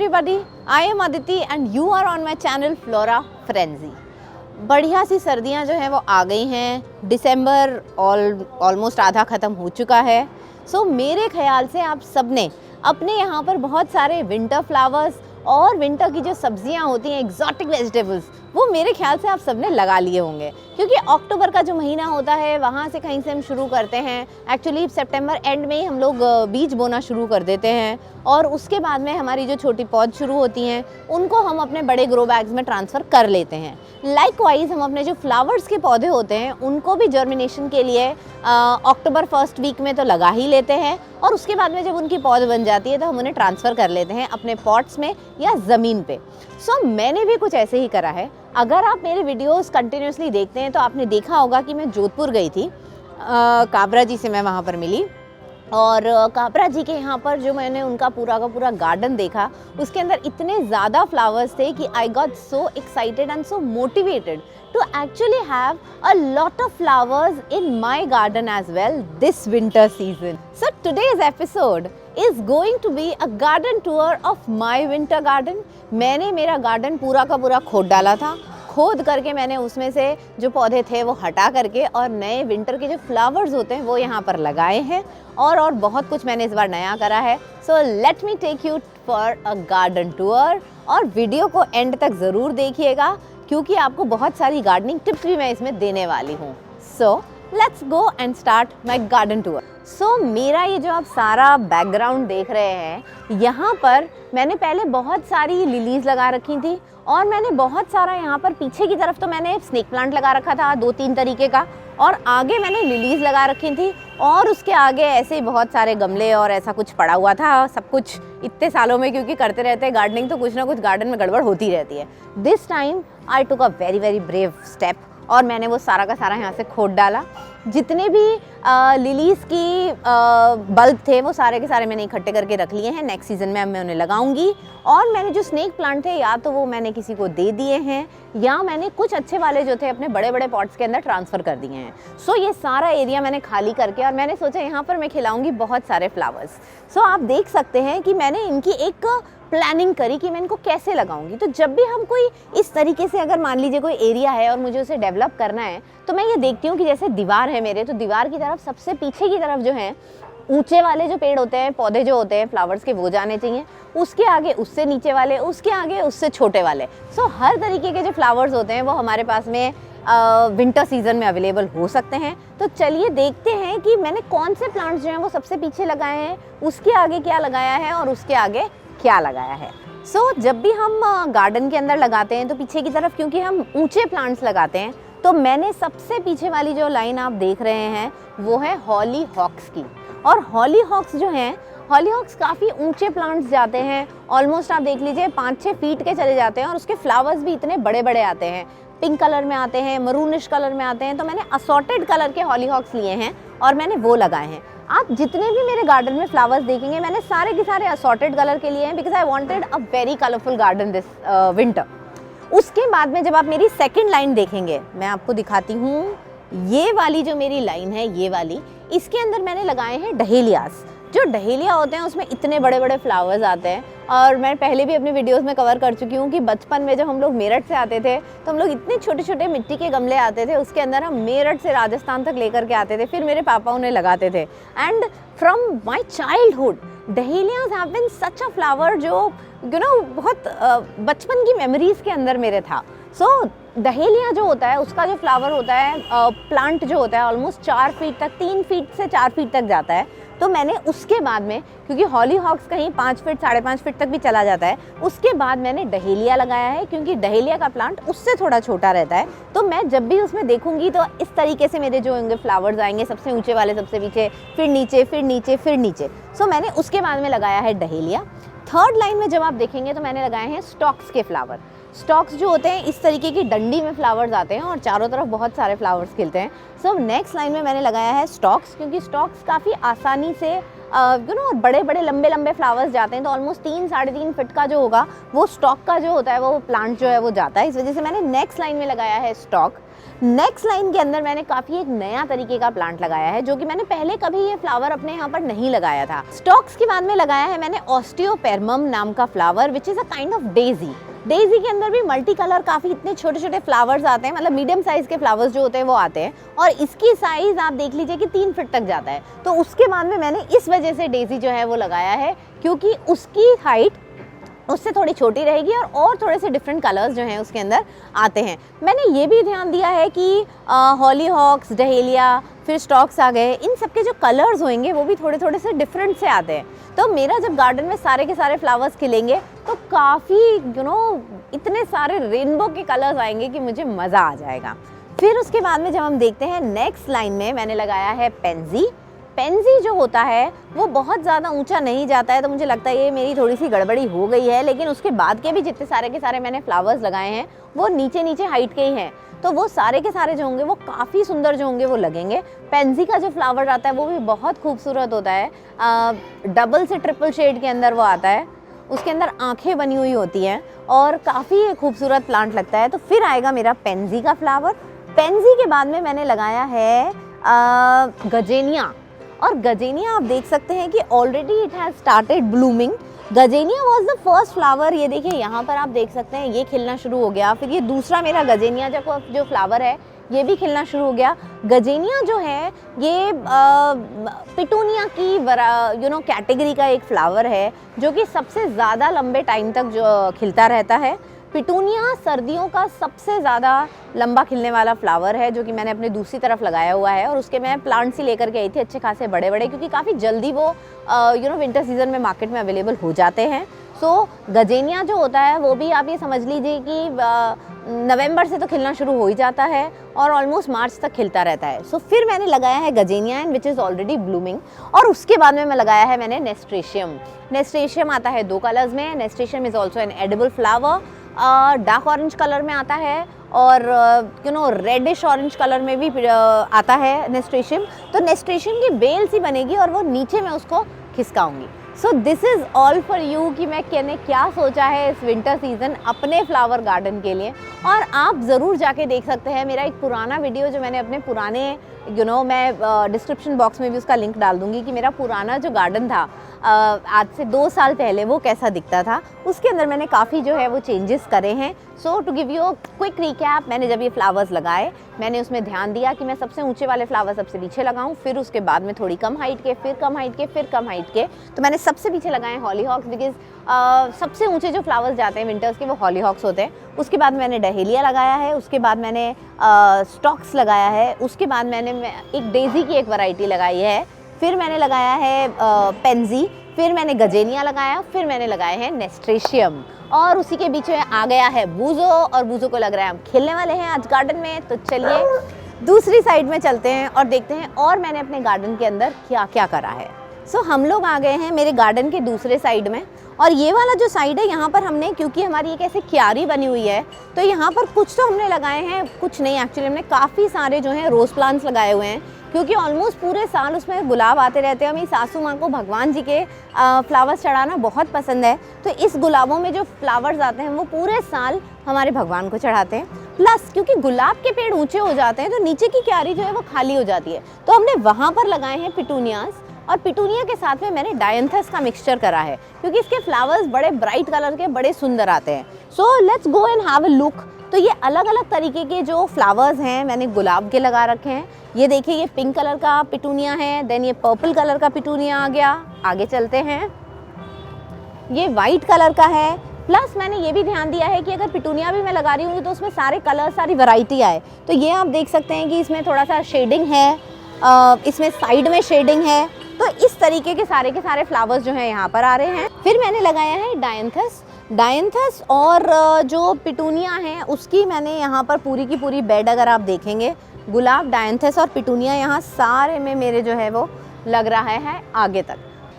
everybody, I am Aditi and you are on my channel Flora Frenzy। बढ़िया सी सर्दियाँ जो हैं वो आ गई हैं, दिसंबर ऑलमोस्ट आधा ख़त्म हो चुका है। सो मेरे ख्याल से आप सब ने अपने यहाँ पर बहुत सारे विंटर फ्लावर्स और विंटर की जो सब्जियाँ होती हैं, एग्जॉटिक वेजिटेबल्स, वो मेरे ख्याल से आप सबने लगा लिए होंगे, क्योंकि अक्टूबर का जो महीना होता है वहाँ से कहीं से हम शुरू करते हैं। एक्चुअली सितंबर एंड में ही हम लोग बीज बोना शुरू कर देते हैं और उसके बाद में हमारी जो छोटी पौध शुरू होती हैं उनको हम अपने बड़े ग्रो बैग्स में ट्रांसफ़र कर लेते हैं। लाइकवाइज हम अपने जो फ्लावर्स के पौधे होते हैं उनको भी जर्मिनेशन के लिए अक्टूबर फर्स्ट वीक में तो लगा ही लेते हैं और उसके बाद में जब उनकी पौध बन जाती है तो हम उन्हें ट्रांसफ़र कर लेते हैं अपने पॉट्स में या ज़मीन पे। सो मैंने भी कुछ ऐसे ही करा है। अगर आप मेरे वीडियोस कंटिन्यूसली देखते हैं तो आपने देखा होगा कि मैं जोधपुर गई थी, काबरा जी से मैं वहाँ पर मिली और काबरा जी के यहाँ पर जो मैंने उनका पूरा का पूरा गार्डन देखा, उसके अंदर इतने ज़्यादा फ्लावर्स थे कि I got so excited and so motivated to actually have a lot of flowers in my garden as well this winter season. So today's episode is going to be a garden tour of my winter garden. मैंने मेरा garden पूरा का पूरा खोद डाला था। खोद करके मैंने उसमें से जो पौधे थे वो हटा करके और नए विंटर के जो फ्लावर्स होते हैं वो यहाँ पर लगाए हैं और बहुत कुछ मैंने इस बार नया करा है। So let me take you for a garden tour और वीडियो को एंड तक ज़रूर देखिएगा क्योंकि आपको बहुत सारी गार्डनिंग टिप्स भी मैं इसमें देने वाली हूँ। So let's go and start my garden tour. So मेरा ये जो आप सारा बैकग्राउंड देख रहे हैं, यहाँ पर मैंने पहले बहुत सारी लिलीज लगा रखी थी और मैंने बहुत सारा यहाँ पर पीछे की तरफ तो मैंने स्नेक प्लांट लगा रखा था 2-3 तरीके का और आगे मैंने लिलीज लगा रखी थी और उसके आगे ऐसे ही बहुत सारे गमले और ऐसा कुछ पड़ा हुआ था। सब कुछ इतने सालों में क्योंकि करते रहते हैं गार्डनिंग तो कुछ ना कुछ गार्डन में गड़बड़ होती रहती है। This time I took a very brave step और मैंने वो सारा का सारा यहाँ से खोद डाला। जितने भी लिलीज़ की बल्ब थे वो सारे के सारे मैंने इकट्ठे करके रख लिए हैं। नेक्स्ट सीज़न में अब मैं उन्हें लगाऊंगी और मैंने जो स्नेक प्लांट थे या तो वो मैंने किसी को दे दिए हैं या मैंने कुछ अच्छे वाले जो थे अपने बड़े बड़े पॉट्स के अंदर ट्रांसफ़र कर दिए हैं। सो ये सारा एरिया मैंने खाली करके और मैंने सोचा यहाँ पर मैं खिलाऊंगी बहुत सारे फ्लावर्स। सो आप देख सकते हैं कि मैंने इनकी एक प्लानिंग करी कि मैं इनको कैसे लगाऊंगी। तो जब भी हम कोई इस तरीके से अगर मान लीजिए कोई एरिया है और मुझे उसे डेवलप करना है तो मैं ये देखती हूँ कि जैसे दीवार है मेरे, तो दीवार की तरफ सबसे पीछे की तरफ जो है ऊंचे वाले जो पेड़ होते हैं, पौधे जो होते हैं फ्लावर्स के, वो जाने चाहिए। उसके आगे उससे नीचे वाले, उसके आगे उससे छोटे वाले। सो हर तरीके के जो फ्लावर्स होते हैं वो हमारे पास में विंटर सीजन में अवेलेबल हो सकते हैं। तो चलिए देखते हैं कि मैंने कौन से प्लांट्स जो हैं वो सबसे पीछे लगाए हैं, उसके आगे क्या लगाया है और उसके आगे क्या लगाया है। सो जब भी हम गार्डन के अंदर लगाते हैं तो पीछे की तरफ क्योंकि हम ऊंचे प्लांट्स लगाते हैं तो मैंने सबसे पीछे वाली जो लाइन आप देख रहे हैं वो है हॉली हॉक्स की। और हॉली हॉक्स जो हैं, हॉली हॉक्स काफ़ी ऊंचे प्लांट्स जाते हैं, ऑलमोस्ट आप देख लीजिए 5-6 फीट के चले जाते हैं और उसके फ्लावर्स भी इतने बड़े बड़े आते हैं, पिंक कलर में आते हैं, मरूनिश कलर में आते हैं। तो मैंने असॉर्टेड कलर के हॉली हॉक्स लिए हैं और मैंने वो लगाए हैं। आप जितने भी मेरे गार्डन में फ्लावर्स देखेंगे मैंने सारे के सारे असॉर्टेड कलर के लिए हैं because I wanted a very colourful garden this winter. उसके बाद में जब आप मेरी सेकंड लाइन देखेंगे, मैं आपको दिखाती हूँ, ये वाली जो मेरी लाइन है, ये वाली, इसके अंदर मैंने लगाए हैं डहेलियास। जो डहेलिया होते हैं उसमें इतने बड़े बड़े फ्लावर्स आते हैं और मैं पहले भी अपनी वीडियोस में कवर कर चुकी हूँ कि बचपन में जब हम लोग मेरठ से आते थे तो हम लोग इतने छोटे छोटे मिट्टी के गमले आते थे, उसके अंदर हम मेरठ से राजस्थान तक लेकर के आते थे, फिर मेरे पापा उन्हें लगाते थे। And from my childhood dahlias have been such a flower जो बहुत बचपन की मेमोरीज के अंदर मेरे था। सो डहेलिया जो होता है उसका जो फ्लावर होता है, प्लांट जो होता है ऑलमोस्ट 4 फीट तक, 3 फीट से 4 फीट तक जाता है। तो मैंने उसके बाद में, क्योंकि हॉली हॉक्स कहीं 5 फीट 5.5 फीट तक भी चला जाता है, उसके बाद मैंने डहेलिया लगाया है क्योंकि डहेलिया का प्लांट उससे थोड़ा छोटा रहता है। तो मैं जब भी उसमें देखूंगी तो इस तरीके से मेरे जो होंगे फ्लावर्स आएंगे, सबसे ऊंचे वाले सबसे पीछे, फिर नीचे, फिर नीचे, फिर नीचे। सो मैंने उसके बाद में लगाया है डहेलिया। थर्ड लाइन में जब आप देखेंगे तो मैंने लगाए हैं स्टॉक्स के फ्लावर। स्टॉक्स जो होते हैं इस तरीके की डंडी में फ्लावर्स आते हैं और चारों तरफ बहुत सारे फ्लावर्स खिलते हैं। सो नेक्स्ट लाइन में मैंने लगाया है स्टॉक्स, क्योंकि स्टॉक्स काफ़ी आसानी से बड़े बड़े लंबे लंबे फ्लावर्स जाते हैं। तो ऑलमोस्ट 3-3.5 फीट का जो होगा वो स्टॉक का जो होता है वो प्लांट जो है वो जाता है। इस वजह से मैंने नेक्स्ट लाइन में लगाया है स्टॉक। नेक्स्ट लाइन के अंदर मैंने काफ़ी एक नया तरीके का प्लांट लगाया है, जो कि मैंने पहले कभी ये फ्लावर अपने यहाँ पर नहीं लगाया था। स्टॉक्स के बाद में लगाया है मैंने ऑस्टियोपेरमम नाम का flower, which is a kind of Daisy. Daisy के अंदर भी मल्टी कलर काफ़ी इतने छोटे छोटे फ्लावर्स आते हैं, मतलब मीडियम साइज़ के फ्लावर्स जो होते हैं वो आते हैं, और इसकी साइज़ आप देख लीजिए कि 3 फीट तक जाता है। तो उसके बाद में मैंने इस वजह से डेजी जो है वो लगाया है, क्योंकि उसकी हाइट उससे थोड़ी छोटी रहेगी और थोड़े से डिफरेंट कलर्स जो हैं उसके अंदर आते हैं। मैंने ये भी ध्यान दिया है कि हॉलीहॉक्स, डहेलिया, फिर स्टॉक्स आ गए, इन सब के जो कलर्स होंगे वो भी थोड़े थोड़े से डिफरेंट से आते हैं। तो मेरा जब गार्डन में सारे के सारे फ्लावर्स खिलेंगे तो काफ़ी इतने सारे रेनबो के कलर्स आएंगे कि मुझे मज़ा आ जाएगा। फिर उसके बाद में जब हम देखते हैं नेक्स्ट लाइन में मैंने लगाया है पेंजी। पेंजी जो होता है वो बहुत ज़्यादा ऊंचा नहीं जाता है, तो मुझे लगता है ये मेरी थोड़ी सी गड़बड़ी हो गई है, लेकिन उसके बाद के भी जितने सारे के सारे मैंने फ्लावर्स लगाए हैं वो नीचे नीचे हाइट के ही हैं, तो वो सारे के सारे जो होंगे वो काफ़ी सुंदर जो होंगे वो लगेंगे। पेंजी का जो फ्लावर आता है वो भी बहुत खूबसूरत होता है, डबल से ट्रिपल शेड के अंदर वो आता है, उसके अंदर आँखें बनी हुई होती हैं और काफ़ी खूबसूरत प्लांट लगता है। तो फिर आएगा मेरा पेंजी का फ्लावर। पेंजी के बाद में मैंने लगाया है गजेनिया, और गजेनिया आप देख सकते हैं कि already it has started blooming. Gazania was the first flower, ये देखिए यहाँ पर आप देख सकते हैं ये खिलना शुरू हो गया। फिर ये दूसरा मेरा गजेनिया जो फ्लावर है ये भी खिलना शुरू हो गया। गजेनिया जो है ये पिटूनिया की कैटेगरी का एक फ्लावर है, जो कि सबसे ज़्यादा लंबे टाइम तक जो खिलता रहता है। पिटूनिया सर्दियों का सबसे ज़्यादा लंबा खिलने वाला फ्लावर है, जो कि मैंने अपने दूसरी तरफ लगाया हुआ है, और उसके मैं प्लांट्स ही लेकर के आई थी अच्छे खासे बड़े बड़े, क्योंकि काफ़ी जल्दी वो विंटर सीजन में मार्केट में अवेलेबल हो जाते हैं। सो गजेनिया जो होता है वो भी आप ये समझ लीजिए कि नवंबर से तो खिलना शुरू हो ही जाता है और ऑलमोस्ट मार्च तक खिलता रहता है। सो फिर मैंने लगाया है gazania and which is already blooming, और उसके बाद में मैं लगाया है मैंने नेस्ट्रेशियम। नेस्ट्रेशियम आता है 2 कलर्स में। Nasturtium is also an edible flower, dark orange colour में आता है और रेडिश ऑरेंज कलर में भी आता है नेस्ट्रेशियम। तो नेस्ट्रेशियम की बेल सी बनेगी और वो नीचे मैं उसको खिसकाऊंगी। So this is all for you कि मैंने क्या सोचा है इस विंटर सीज़न अपने फ्लावर गार्डन के लिए। और आप ज़रूर जाके देख सकते हैं मेरा एक पुराना वीडियो जो मैंने अपने पुराने मैं डिस्क्रिप्शन बॉक्स में भी उसका लिंक डाल दूंगी कि मेरा पुराना जो गार्डन था आज से 2 साल पहले वो कैसा दिखता था। उसके अंदर मैंने काफ़ी जो है वो चेंजेस करे हैं। So to give you a quick recap, मैंने जब ये फ्लावर्स लगाए मैंने उसमें ध्यान दिया कि मैं सबसे ऊंचे वाले फ्लावर सबसे पीछे लगाऊं, फिर उसके बाद में थोड़ी कम हाइट के, फिर कम हाइट के, फिर कम हाइट के। तो मैंने सबसे पीछे लगाए हॉलीहॉक्स, बिकॉज सबसे ऊंचे जो फ्लावर्स जाते हैं विंटर्स के वो हॉलीहॉक्स होते हैं। उसके बाद मैंने डहेलिया लगाया है, उसके बाद मैंने स्टॉक्स लगाया है, उसके बाद मैंने एक डेजी की एक वैरायटी लगाई है, फिर मैंने लगाया है पेंजी, फिर मैंने गजेनिया लगाया, फिर मैंने लगाए हैं नेस्ट्रेशियम, और उसी के बीच में आ गया है बूजो, और बूजो को लग रहा है हम खेलने वाले हैं आज गार्डन में। तो चलिए दूसरी साइड में चलते हैं और देखते हैं और मैंने अपने गार्डन के अंदर क्या क्या करा है। सो हम लोग आ गए हैं मेरे गार्डन के दूसरे साइड में, और ये वाला जो साइड है यहाँ पर हमने, क्योंकि हमारी एक ऐसे क्यारी बनी हुई है तो यहाँ पर कुछ तो हमने लगाए हैं, कुछ नहीं एक्चुअली हमने काफ़ी सारे जो हैं रोज़ प्लांट्स लगाए हुए हैं, क्योंकि ऑलमोस्ट पूरे साल उसमें गुलाब आते रहते हैं। मेरी सासू माँ को भगवान जी के फ्लावर्स चढ़ाना बहुत पसंद है, तो इस गुलाबों में जो फ्लावर्स आते हैं वो पूरे साल हमारे भगवान को चढ़ाते हैं। प्लस क्योंकि गुलाब के पेड़ ऊंचे हो जाते हैं तो नीचे की क्यारी जो है वो खाली हो जाती है, तो हमने वहाँ पर लगाए हैं पिटूनियाज, और पिटूनिया के साथ में मैंने डायंथस का मिक्सचर करा है, क्योंकि इसके फ्लावर्स बड़े ब्राइट कलर के बड़े सुंदर आते हैं। सो let's go and have a look. तो ये अलग अलग तरीके के जो फ्लावर्स हैं मैंने गुलाब के लगा रखे हैं। ये देखिए ये पिंक कलर का पिटूनिया है, देन ये पर्पल कलर का पिटूनिया आ गया। आगे चलते हैं, ये वाइट कलर का है। प्लस मैंने ये भी ध्यान दिया है कि अगर पिटूनिया भी मैं लगा रही हूँ तो उसमें सारे कलर, सारी वैरायटी आए। तो ये आप देख सकते हैं कि इसमें थोड़ा सा शेडिंग है, इसमें साइड में शेडिंग है, तो इस तरीके के सारे फ्लावर्स जो हैं यहाँ पर आ रहे हैं। फिर मैंने लगाया है डायंथस और जो पिटूनिया है उसकी मैंने यहाँ पर पूरी की पूरी बेड अगर आप देखेंगे, गुलाब, डायंथस और पिटूनिया यहाँ सारे में मेरे जो है वो लग रहा है आगे तक।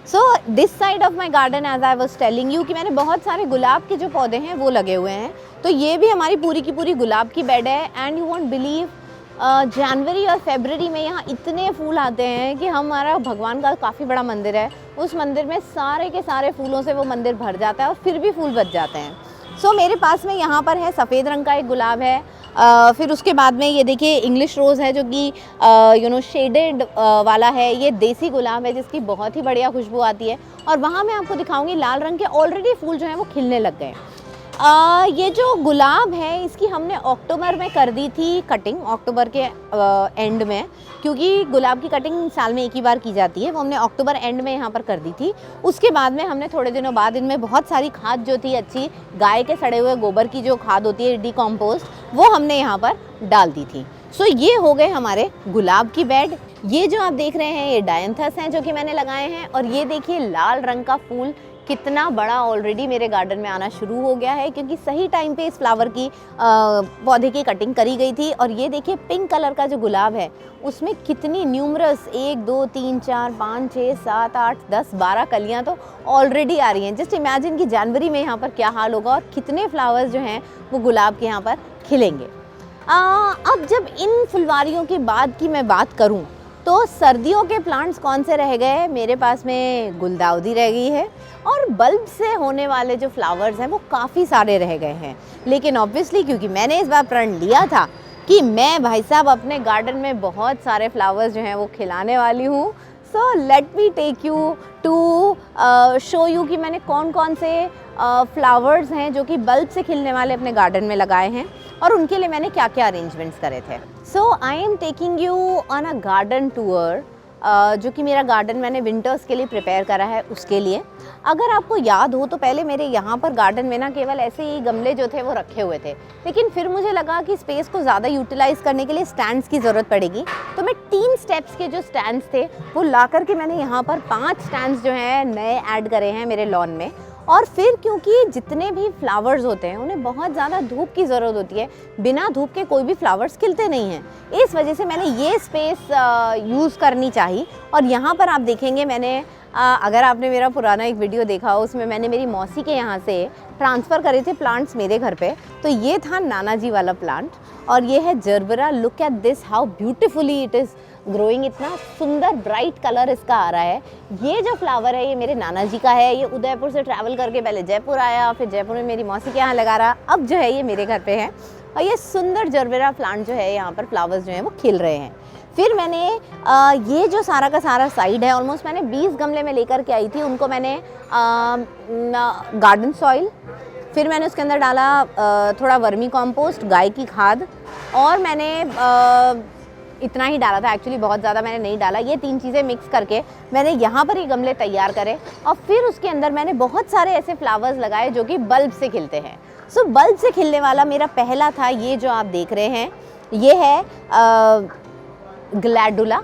So this side of my garden as I was telling you कि मैंने बहुत सारे गुलाब के जो पौधे हैं वो लगे हुए हैं। तो ये भी हमारी पूरी की पूरी गुलाब की बेड है, एंड यू वोंट बिलीव जनवरी और फरवरी में यहाँ इतने फूल आते हैं कि हमारा भगवान का काफ़ी बड़ा मंदिर है, उस मंदिर में सारे के सारे फूलों से वो मंदिर भर जाता है और फिर भी फूल बच जाते हैं। सो मेरे पास में यहाँ पर है सफ़ेद रंग का एक गुलाब है, फिर उसके बाद में ये देखिए इंग्लिश रोज़ है जो कि शेडेड वाला है। ये देसी गुलाब है जिसकी बहुत ही बढ़िया खुशबू आती है। और वहाँ मैं आपको दिखाऊंगी लाल रंग के ऑलरेडी फूल जो हैं वो खिलने लग गए। ये जो गुलाब है इसकी हमने अक्टूबर में कर दी थी कटिंग, अक्टूबर के एंड में, क्योंकि गुलाब की कटिंग साल में एक ही बार की जाती है। वो हमने अक्टूबर एंड में यहाँ पर कर दी थी। उसके बाद में हमने थोड़े दिनों बाद इनमें बहुत सारी खाद जो थी अच्छी, गाय के सड़े हुए गोबर की जो खाद होती है डिकम्पोस्ट, वो हमने यहाँ पर डाल दी थी। सो ये हो गए हमारे गुलाब की बेड। ये जो आप देख रहे हैं ये डायंथस हैं जो कि मैंने लगाए हैं। और ये देखिए लाल रंग का फूल कितना बड़ा ऑलरेडी मेरे गार्डन में आना शुरू हो गया है, क्योंकि सही टाइम पे इस फ्लावर की पौधे की कटिंग करी गई थी। और ये देखिए पिंक कलर का जो गुलाब है उसमें कितनी न्यूमरस 1 2 3 4 5 6 7 8 10 12 कलियां तो ऑलरेडी आ रही हैं। जस्ट इमेजिन कि जनवरी में यहाँ पर क्या हाल होगा और कितने फ्लावर्स जो हैं वो गुलाब के यहाँ पर खिलेंगे। अब जब इन फुलवारियों के बाद की मैं बात करूँ तो सर्दियों के प्लांट्स कौन से रह गए? मेरे पास में गुलदाउदी रह गई है और बल्ब से होने वाले जो फ्लावर्स हैं वो काफ़ी सारे रह गए हैं। लेकिन ऑब्वियसली क्योंकि मैंने इस बार प्रण लिया था कि मैं भाई साहब अपने गार्डन में बहुत सारे फ्लावर्स जो हैं वो खिलाने वाली हूँ, so let me take you to show you कि मैंने कौन कौन से फ्लावर्स हैं जो कि बल्ब से खिलने वाले अपने गार्डन में लगाए हैं और उनके लिए मैंने क्या क्या अरेंजमेंट्स करे थे। So I am taking you on a garden tour, जो कि मेरा गार्डन मैंने विंटर्स के लिए प्रिपेयर करा है उसके लिए। अगर आपको याद हो तो पहले मेरे यहाँ पर गार्डन में ना केवल ऐसे ही गमले जो थे वो रखे हुए थे, लेकिन फिर मुझे लगा कि स्पेस को ज़्यादा यूटिलाइज़ करने के लिए स्टैंड्स की ज़रूरत पड़ेगी। तो मैं 3 स्टेप्स के जो स्टैंड्स थे वो ला करके मैंने यहाँ पर 5 स्टैंड्स जो हैं नए ऐड करे हैं मेरे लॉन में। और फिर क्योंकि जितने भी फ्लावर्स होते हैं उन्हें बहुत ज़्यादा धूप की ज़रूरत होती है, बिना धूप के कोई भी फ्लावर्स खिलते नहीं हैं, इस वजह से मैंने ये स्पेस यूज़ करनी चाहिए। और यहाँ पर आप देखेंगे मैंने अगर आपने मेरा पुराना एक वीडियो देखा हो उसमें मैंने मेरी मौसी के यहाँ से ट्रांसफ़र करे थे प्लांट्स मेरे घर पे, तो ये था नाना जी वाला प्लांट और ये है gerbera. Look at this how beautifully it is growing, इतना सुंदर ब्राइट कलर इसका आ रहा है। ये जो फ्लावर है ये मेरे नाना जी का है, ये उदयपुर से ट्रैवल करके पहले जयपुर आया, फिर जयपुर में मेरी मौसी के यहाँ लगा रहा, अब जो है ये मेरे घर पे है। और ये सुंदर जरबेरा प्लांट जो है यहाँ पर फ्लावर्स जो हैं वो खिल रहे हैं। फिर मैंने ये जो सारा का सारा साइड है ऑलमोस्ट मैंने 20 गमले में लेकर के आई थी, उनको मैंने गार्डन सॉइल, फिर मैंने उसके अंदर डाला थोड़ा वर्मी कॉम्पोस्ट, गाय की खाद, और मैंने इतना ही डाला था, एक्चुअली बहुत ज़्यादा मैंने नहीं डाला। ये 3 चीज़ें मिक्स करके मैंने यहाँ पर ही गमले तैयार करे और फिर उसके अंदर मैंने बहुत सारे ऐसे फ्लावर्स लगाए जो कि बल्ब से खिलते हैं। सो बल्ब से खिलने वाला मेरा पहला था ये जो आप देख रहे हैं, ये है ग्लैडुला।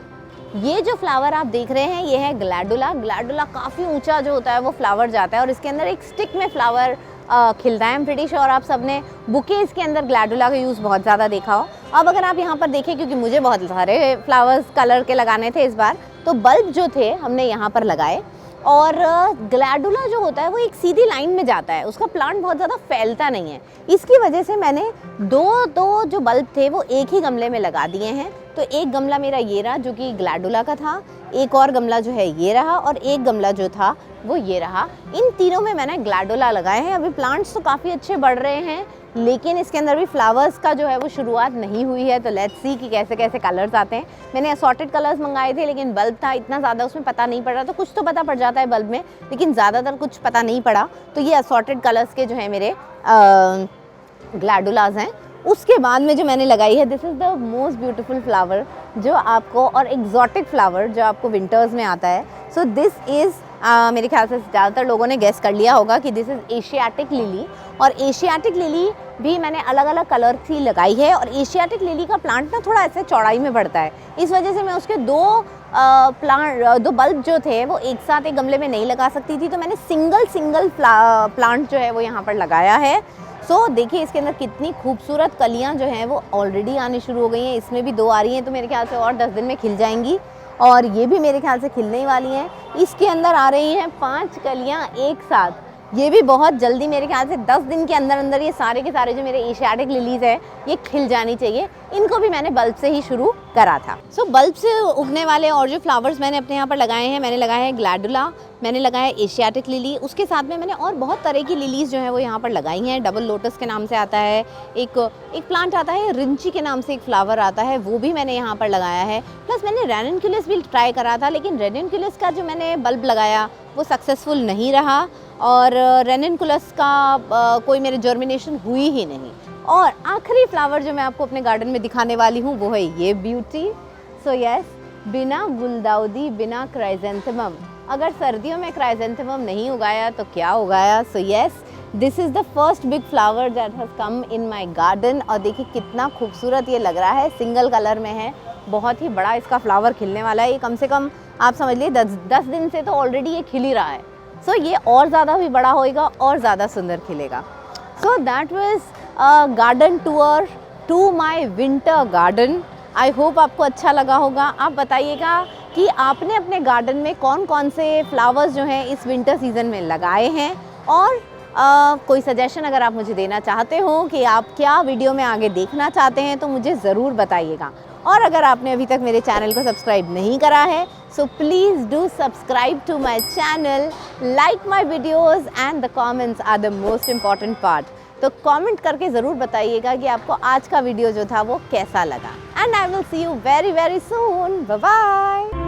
ये जो फ्लावर आप देख रहे हैं ये है ग्लैडुला। ग्लैडुला काफ़ी ऊंचा जो होता है वो फ्लावर जाता है और इसके अंदर एक स्टिक में फ्लावर खिलता है। आई एम प्रीटी श्योर आप सबने बुकेज़ के अंदर ग्लैडुला का यूज़ बहुत ज़्यादा देखा हो। अब अगर आप यहाँ पर देखें, क्योंकि मुझे बहुत सारे फ्लावर्स कलर के लगाने थे इस बार, तो बल्ब जो थे हमने यहाँ पर लगाए। और ग्लैडुला जो होता है वो एक सीधी लाइन में जाता है, उसका प्लांट बहुत ज़्यादा फैलता नहीं है। इसकी वजह से मैंने दो जो बल्ब थे वो एक ही गमले में लगा दिए हैं। तो एक गमला मेरा ये रहा जो कि ग्लैडुला का था, एक और गमला जो है ये रहा, और एक गमला जो था वो ये रहा। इन तीनों में मैंने ग्लैडुला लगाए हैं। अभी प्लांट्स तो काफ़ी अच्छे बढ़ रहे हैं, लेकिन इसके अंदर भी फ्लावर्स का जो है वो शुरुआत नहीं हुई है। तो लेट्स सी कि कैसे कैसे कलर्स आते हैं। मैंने असॉर्टेड कलर्स मंगाए थे, लेकिन बल्ब था इतना ज़्यादा उसमें पता नहीं पड़ रहा। तो कुछ तो पता पड़ जाता है बल्ब में, लेकिन ज़्यादातर कुछ पता नहीं पड़ा। तो ये असॉर्टेड कलर्स के जो है मेरे ग्लैडुलाज हैं। उसके बाद में जो मैंने लगाई है, this is the most beautiful flower जो आपको, और एग्जॉटिक फ्लावर जो आपको विंटर्स में आता है। सो दिस इज़ मेरे ख्याल से ज़्यादातर लोगों ने गेस कर लिया होगा कि दिस इज़ एशियाटिक लिली। और एशियाटिक लिली भी मैंने अलग अलग कलर की लगाई है। और एशियाटिक लिली का प्लांट ना थोड़ा ऐसे चौड़ाई में बढ़ता है, इस वजह से मैं उसके दो बल्ब जो थे वो एक साथ एक गमले में नहीं लगा सकती थी। तो मैंने सिंगल प्लांट जो है वो यहाँ पर लगाया है। सो देखिए इसके अंदर कितनी खूबसूरत कलियाँ जो हैं वो ऑलरेडी आनी शुरू हो गई हैं। इसमें भी 2 आ रही हैं, तो मेरे ख्याल से और 10 दिन में खिल जाएंगी। और ये भी मेरे ख्याल से खिलने ही वाली हैं। इसके अंदर आ रही हैं 5 कलियाँ एक साथ। ये भी बहुत जल्दी, मेरे ख्याल से 10 दिन के अंदर अंदर ये सारे के सारे जो मेरे एशियाटिक लिलीज़ है ये खिल जानी चाहिए। इनको भी मैंने बल्ब से ही शुरू करा था। सो बल्ब से उगने वाले और जो फ्लावर्स मैंने अपने यहाँ पर लगाए हैं, मैंने लगाया है ग्लैडुला, मैंने लगाया है एशियाटिक लिली, उसके साथ में मैंने और बहुत तरह की लिलीज़ जो है वो यहाँ पर लगाई हैं। डबल लोटस के नाम से आता है, एक प्लांट आता है रिंची के नाम से एक फ्लावर आता है, वो भी मैंने यहाँ पर लगाया है। प्लस मैंने रेननक्यूलस भी ट्राई करा था, लेकिन रेननक्यूलस का जो मैंने बल्ब लगाया वो सक्सेसफुल नहीं रहा और रेननक्यूलस का कोई मेरे जर्मिनेशन हुई ही नहीं। और आखिरी फ्लावर जो मैं आपको अपने गार्डन में दिखाने वाली हूँ वो है ये ब्यूटी। सो यस, बिना गुलदाउदी, बिना क्राइजेंथेमम, अगर सर्दियों में क्राइजेंथेमम नहीं उगाया तो क्या उगाया। So yes, this is the first big flower that has come in my garden. और देखिए कितना खूबसूरत ये लग रहा है, सिंगल कलर में है, बहुत ही बड़ा इसका फ्लावर खिलने वाला है। ये कम से कम आप समझ लीजिए 10 दिन से तो ऑलरेडी ये खिल ही रहा है। सो ये और ज़्यादा भी बड़ा होएगा और ज़्यादा सुंदर खिलेगा। So that was a garden tour to my winter garden. I hope आपको अच्छा लगा होगा। आप बताइएगा कि आपने अपने गार्डन में कौन कौन से फ्लावर्स जो हैं इस विंटर सीज़न में लगाए हैं, और कोई सजेशन अगर आप मुझे देना चाहते हो कि आप क्या वीडियो में आगे देखना चाहते हैं तो मुझे ज़रूर बताइएगा। और अगर आपने अभी तक मेरे चैनल को सब्सक्राइब नहीं करा है so please do subscribe to my channel, like my videos and the comments are the most important part. तो कमेंट करके ज़रूर बताइएगा कि आपको आज का वीडियो जो था वो कैसा लगा। And I will see you very very soon. Bye bye.